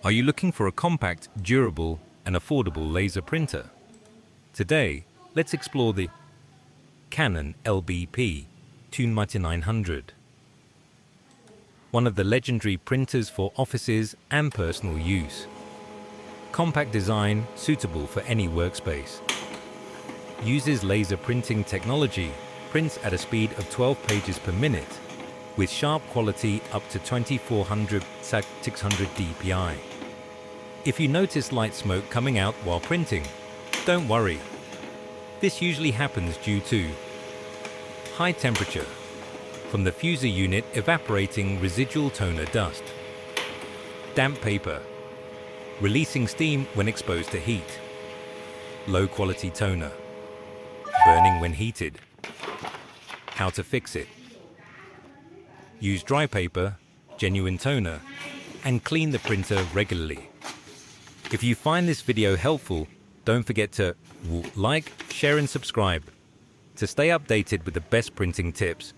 Are you looking for a compact, durable, and affordable laser printer? Today, let's explore the Canon LBP 2900. One of the legendary printers for offices and personal use. Compact design suitable for any workspace. Uses laser printing technology, prints at a speed of 12 pages per minute, with sharp quality up to 2400 600 dpi. If you notice light smoke coming out while printing, don't worry. This usually happens due to high temperature from the fuser unit evaporating residual toner dust, damp paper, releasing steam when exposed to heat, low quality toner, burning when heated. How to fix it? Use dry paper, genuine toner, and clean the printer regularly. If you find this video helpful, don't forget to like, share and subscribe to stay updated with the best printing tips.